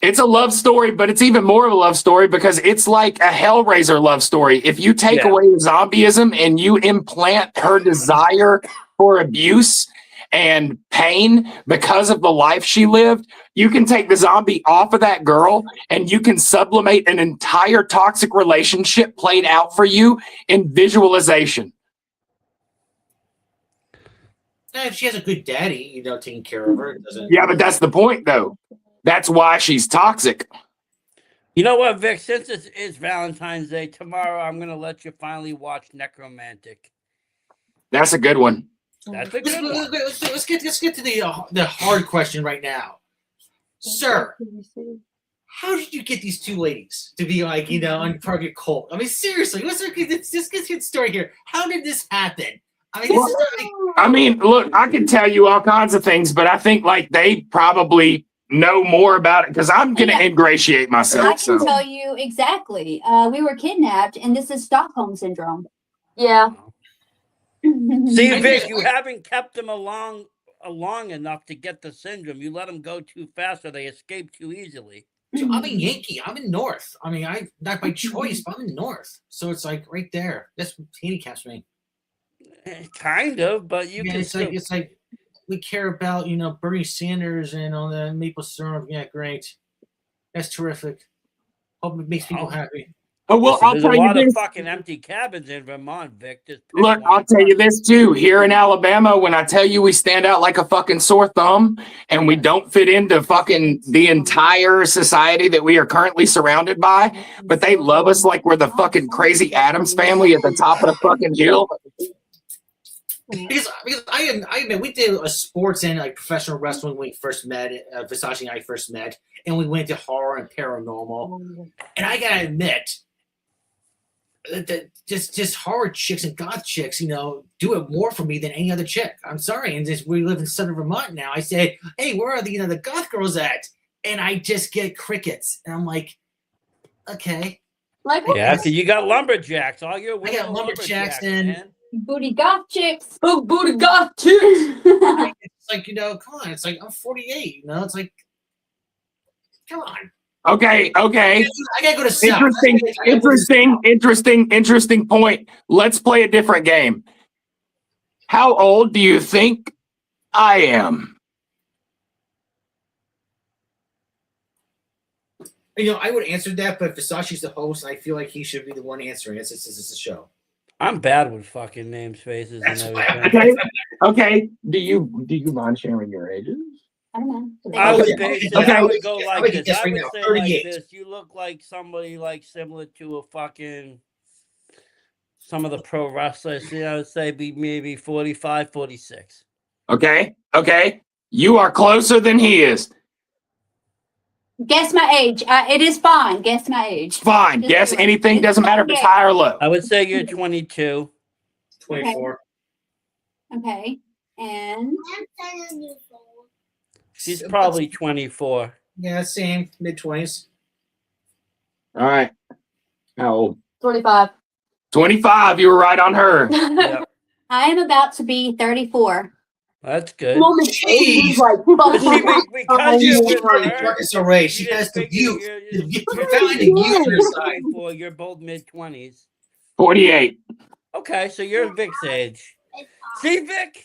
It's a love story, but it's even more of a love story because it's like a Hellraiser love story. If you take away zombieism and you implant her desire for abuse and pain because of the life she lived, you can take the zombie off of that girl and you can sublimate an entire toxic relationship played out for you in visualization. If she has a good daddy, taking care of her, it doesn't. Yeah, but that's the point, though. That's why she's toxic. You know what, Vic? Since it's Valentine's Day, tomorrow I'm going to let you finally watch Necromantic. That's a good one. That's a good one. Let's get to the hard question right now, sir. How did you get these two ladies to be like on Target Cult? I mean, seriously, let's get the story here. How did this happen? I mean, look, I can tell you all kinds of things, but I think like they probably know more about it because I'm going to ingratiate myself. I can tell you exactly. We were kidnapped, and this is Stockholm syndrome. Yeah. See, Vic, you haven't kept them along enough to get the syndrome. You let them go too fast, or they escape too easily. I'm in Yankee. I'm in North. I mean, I not by choice, but I'm in North, so it's like right there. That's what handicaps me. Kind of, but you can. It's like we care about Bernie Sanders and all the maple syrup. Yeah, great. That's terrific. Hope it makes people happy. Oh, well, Listen, I'll there's tell a lot you of this. fucking empty cabins in Vermont, Vic. Look, I'll tell you this too. Here in Alabama, when I tell you we stand out like a fucking sore thumb and we don't fit into fucking the entire society that we are currently surrounded by, but they love us like we're the fucking crazy Addams family at the top of the fucking hill. Because I admit we did a sports and like professional wrestling when we first met. Versace and I first met, and we went to horror and paranormal. And I gotta admit that just horror chicks and goth chicks, do it more for me than any other chick. I'm sorry, and we live in southern Vermont now. I say, hey, where are the goth girls at? And I just get crickets, and I'm like, okay. Like yeah, because you got lumberjacks. All your women I got lumberjacks and. Man. Booty goth chicks. Oh, booty goth chicks. It's like, come on. It's like, I'm 48, It's like, come on. Okay. I gotta go to South. Interesting point. Let's play a different game. How old do you think I am? I would answer that, but Versace's the host, and I feel like he should be the one answering it since this is a show. I'm bad with fucking names, faces, and That's why everything. Okay. Do you mind sharing your ages? I don't know. I would Okay, base it. okay. I would go I'm like gonna this. guess I right would now, say 38. like this. You look like somebody like similar to a fucking some of the pro wrestlers. I would say be maybe 45, 46. Okay. You are closer than he is. Guess my age. It is fine. Guess my age. Fine. Just Guess do it. anything. Just Doesn't matter if it's okay. high or low. I would say you're 22. 24. Okay. And I'm 7 years old. She's probably 24. Yeah, same. Mid-20s. All right. How old? 25. 25. You were right on her. Yeah, I am about to be 34. that's good. Woman, Jeez. ages like But see, fucking because She's you're Yeah. with already her, Marcus Array. She you has just the figure youth. you're- You're finding youth on her side. 24, you're both mid 20s. 48. Okay, so you're Vic's age. It's See, Vic,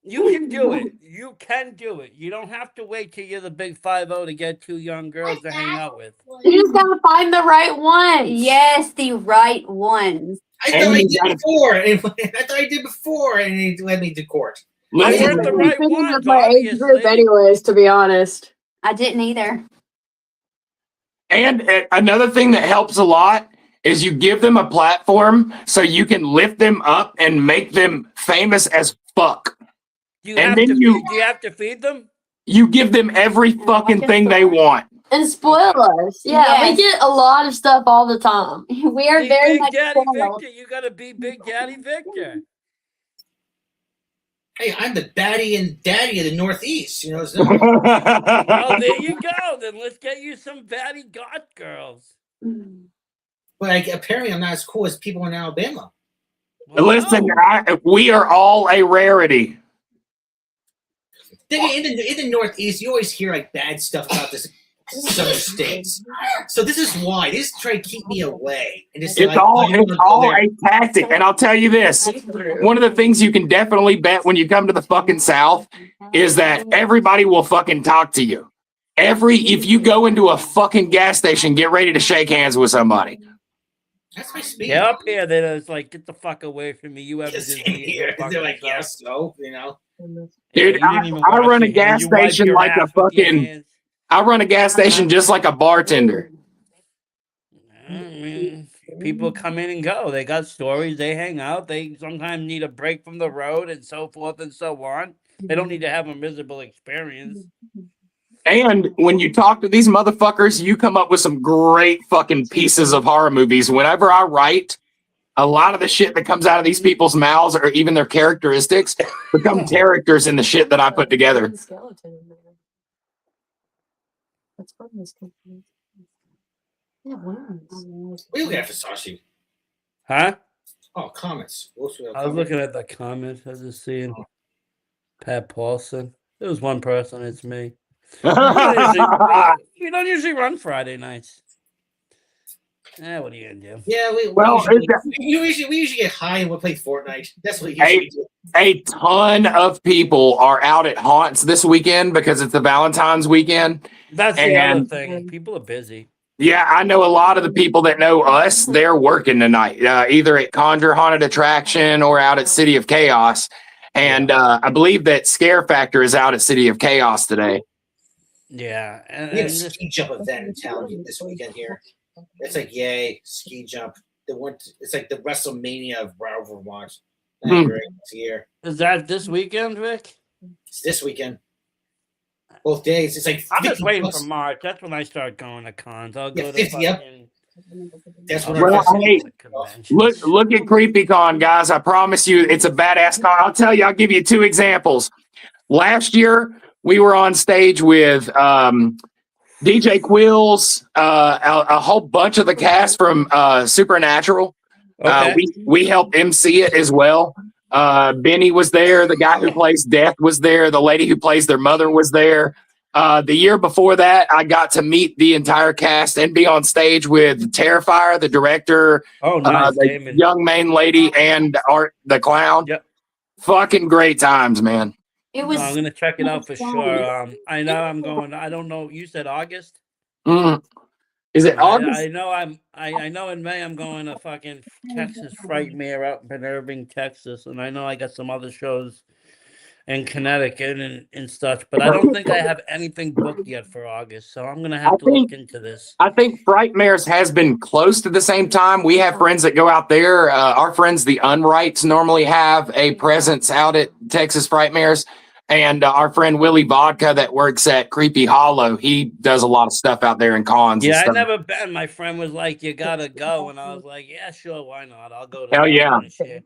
you can do it. You can do it. You don't have to wait till you're the big 5-0 to get two young girls to hang out with. You just gotta find the right one. Yes, the right ones. I thought I did before. I thought I did before, and he led me to court. I Listen, weren't the I'm right thinking ones, of my age group obviously. anyways, to be honest. I didn't either. and another thing that helps a lot is you give them a platform so you can lift them up and make them famous as fuck. Do you And have then to you- do you have to feed them? You give them every fucking thing they want. And spoil us. Yeah, we Yes. get a lot of stuff all the time. We are Be very Big much Daddy spoiled. Victor. You gotta be Big Daddy Victor. Hey, I'm the baddie and daddy of the Northeast. So Well, there you go. Then let's get you some batty goth girls. but apparently I'm not as cool as people in Alabama. Well, Listen, no. we are all a rarity. In the Northeast, you always hear like bad stuff about this southern states. So this is why they just try to keep me away. And just It's like, all you wanna it's go all there. a tactic. And I'll tell you this. One of the things you can definitely bet when you come to the fucking South is that everybody will fucking talk to you. If you go into a fucking gas station, get ready to shake hands with somebody. That's my speed. Yeah, up here, they're just like, get the fuck away from me. You have a Just in disease. here. Go fuck They're like, yourself." yes, so. Dude, you didn't even I wash run a your gas hands. You wipe station your like a ass with your fucking- hands. I run a gas station just like a bartender. I mean, people come in and go. They got stories. They hang out. They sometimes need a break from the road and so forth and so on. They don't need to have a miserable experience. And when you talk to these motherfuckers, you come up with some great fucking pieces of horror movies. Whenever I write, a lot of the shit that comes out of these people's mouths or even their characteristics become characters in the shit that I put together. Skeleton in there. That's from this company. Yeah, worms. What are you looking at, Versace? Huh? Oh, comments. What's the I was comment? looking at the comments. I was just seeing Pat Paulson. There was one person. It's me. We don't usually run Friday nights. What are you gonna do? Yeah, Well, we usually get high and we'll play Fortnite. That's what we Hey. usually do. A ton of people are out at haunts this weekend because it's the Valentine's weekend. That's the other And- thing. People are busy. Yeah, I know a lot of the people that know us, they're working tonight, either at Conjure Haunted Attraction or out at City of Chaos. And I believe that Scare Factor is out at City of Chaos today. Yeah, and, We have a and this- ski jump event in town this weekend here. It's like yay, ski jump. It's like the WrestleMania of Overwatch. This year. is that this weekend, Vic? It's this weekend. Both days. It's like I'm just 50 waiting bucks. for March. That's when I start going to cons. I'll Yeah, go to 50, yep. fucking That's I'll what go Well, to hey, the conventions. Look at CreepyCon, guys. I promise you, it's a badass con. I'll tell you, I'll give you two examples. Last year, we were on stage with DJ Quills, a whole bunch of the cast from Supernatural. Okay. We helped MC it as well. Benny was there. The guy who plays Death was there. The lady who plays their mother was there. The year before that, I got to meet the entire cast and be on stage with Terrifier, the director, Oh, nice, the Damon. young main lady, and Art the clown. Yep. Fucking great times, man. It was I'm gonna check it out for fun. sure. I know I'm going. I don't know. You said August. Is it August? I know I know in May I'm going to fucking Texas Frightmare out in Irving, Texas, and I know I got some other shows in Connecticut and such, but I don't think I have anything booked yet for August, so I'm gonna have to look into this. I think Frightmares has been close to the same time. We have friends that go out there. Our friends, the Unrights, normally have a presence out at Texas Frightmares. And our friend Willie Vodka that works at Creepy Hollow, he does a lot of stuff out there in cons. Yeah, and I stuff. never been. My friend was like, "You gotta go," and I was like, "Yeah, sure, why not? I'll go." To Hell that yeah. one shit.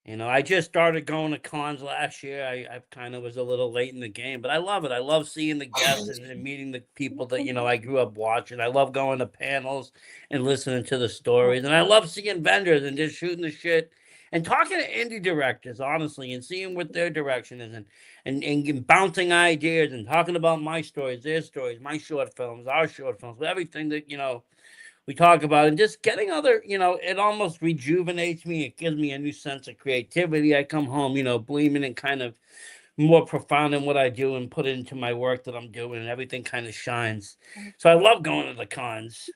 You know, I just started going to cons last year. I kind of was a little late in the game, but I love it. I love seeing the guests and meeting the people that, you know, I grew up watching. I love going to panels and listening to the stories. And I love seeing vendors and just shooting the shit and talking to indie directors, honestly, and seeing what their direction is and bouncing ideas and talking about my stories, their stories, my short films, our short films, everything that, you know, we talk about, and just getting other, you know, it almost rejuvenates me. It gives me a new sense of creativity. I come home, you know, gleaming and kind of more profound in what I do and put it into my work that I'm doing, and everything kind of shines. So I love going to the cons.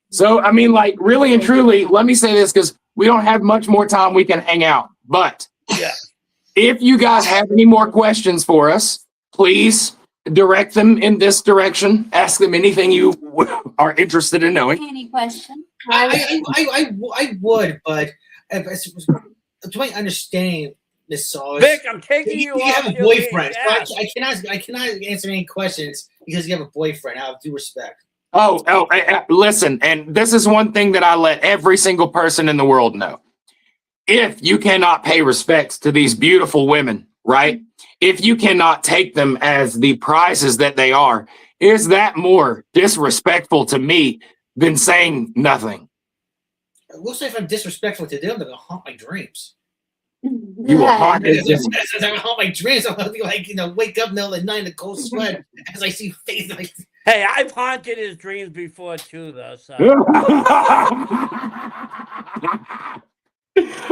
So, I mean, like, really and truly, let me say this because we don't have much more time we can hang out. But Yeah. if you guys have any more questions for us, please direct them in this direction. Ask them anything you are interested in knowing. Any question? I would, but to my understanding, Miss Sauce, Vic, I'm taking you you off have a your boyfriend. So ass. I cannot answer any questions because you have a boyfriend. Out of due respect. Listen, and this is one thing that I let every single person in the world know. If you cannot pay respects to these beautiful women, right? If you cannot take them as the prizes that they are, is that more disrespectful to me than saying nothing? We'll say if I'm disrespectful to them, they're gonna haunt my dreams. You will haunt They're his gonna haunt my dreams. I'm gonna be like, you know, wake up in the middle of the night in a cold sweat as I see face. Like, Hey, I've haunted his dreams before too, though. So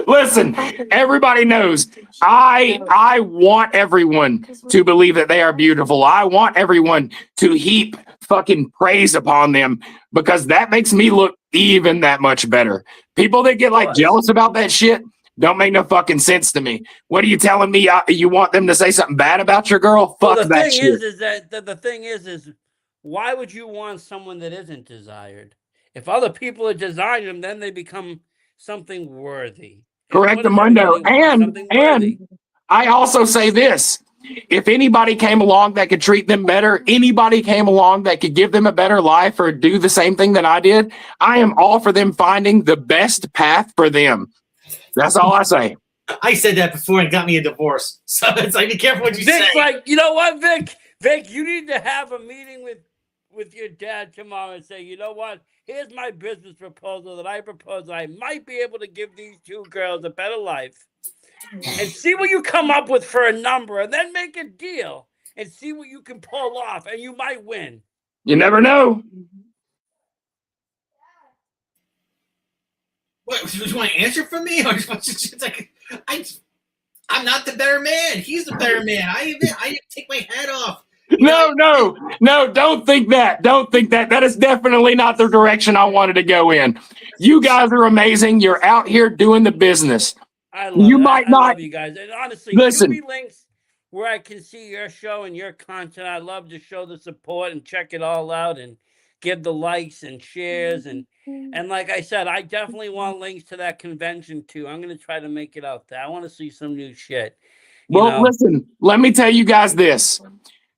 Listen, everybody knows I want everyone to believe that they are beautiful. I want everyone to heap fucking praise upon them because that makes me look even that much better. People that get like jealous about that shit don't make no fucking sense to me. What are you telling me? You want them to say something bad about your girl? Fuck well, the that thing shit. is that the thing is why would you want someone that isn't desired? If other people are desiring them, then they become something worthy. Correct, What does Amundo. everybody want? Something worthy. And I also say this. If anybody came along that could treat them better, anybody came along that could give them a better life or do the same thing that I did, I am all for them finding the best path for them. That's all I say. I said that before and got me a divorce. So it's like, be careful what you Vic's say. like, you know what, Vic? Vic, you need to have a meeting with your dad tomorrow and say, you know what? Here's my business proposal that I propose. I might be able to give these two girls a better life. And see what you come up with for a number, and then make a deal and see what you can pull off, and you might win. You never know. What, do you want to answer for me? Or it's like, I'm not the better man. He's the better man. I take my hat off. No, don't think that. Don't think that. That is definitely not the direction I wanted to go in. You guys are amazing. You're out here doing the business. I love You it. might I not love you guys. And honestly, listen. give me links where I can see your show and your content. I love to show the support and check it all out and give the likes and shares and like I said, I definitely want links to that convention too. I'm gonna try to make it out there. I want to see some new shit. Well, listen, let me tell you guys this.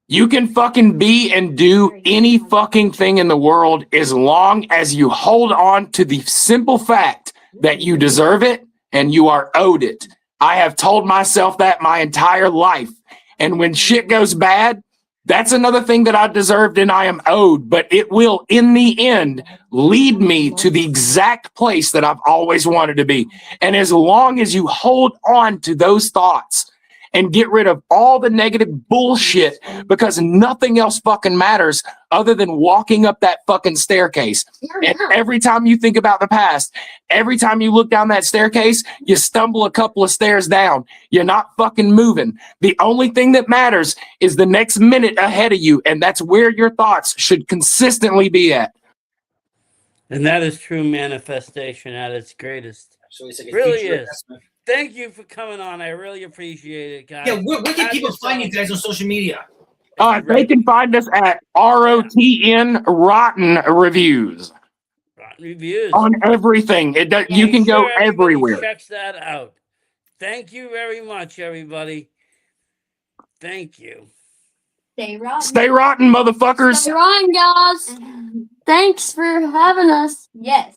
You can fucking be and do any fucking thing in the world as long as you hold on to the simple fact that you deserve it and you are owed it. I have told myself that my entire life. And when shit goes bad, that's another thing that I deserved and I am owed. But it will, in the end, lead me to the exact place that I've always wanted to be. And as long as you hold on to those thoughts and get rid of all the negative bullshit because nothing else fucking matters other than walking up that fucking staircase. And every time you think about the past, every time you look down that staircase, you stumble a couple of stairs down. You're not fucking moving. The only thing that matters is the next minute ahead of you, and that's where your thoughts should consistently be at. And that is true manifestation at its greatest. So it's like a Really future is. investment. Thank you for coming on. I really appreciate it, guys. Yeah, where can Have people find you yourself- guys on social media? They can find us at ROTN Rotten Reviews Rotten Reviews. on everything. You Make can go sure everybody everywhere. Checks that out. Thank you very much, everybody. Thank you. Stay rotten. Stay rotten, motherfuckers. Stay Ryan, guys. Thanks for having us. Yes.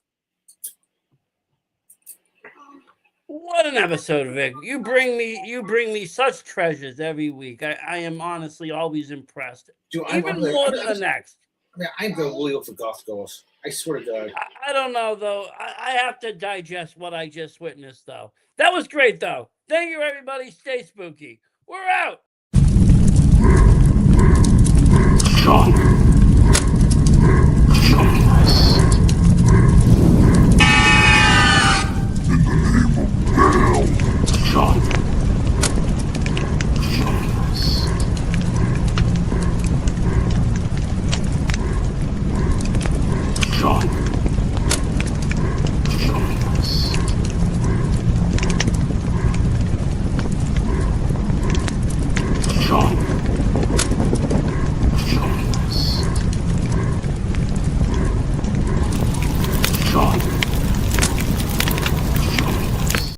What an episode, Vic. You bring me such treasures every week. I am honestly always impressed. Dude, Even more than the next. I'm going to Julio for golf goals. I swear to God. I don't know though. I have to digest what I just witnessed though. That was great though. Thank you everybody. Stay spooky. We're out. John.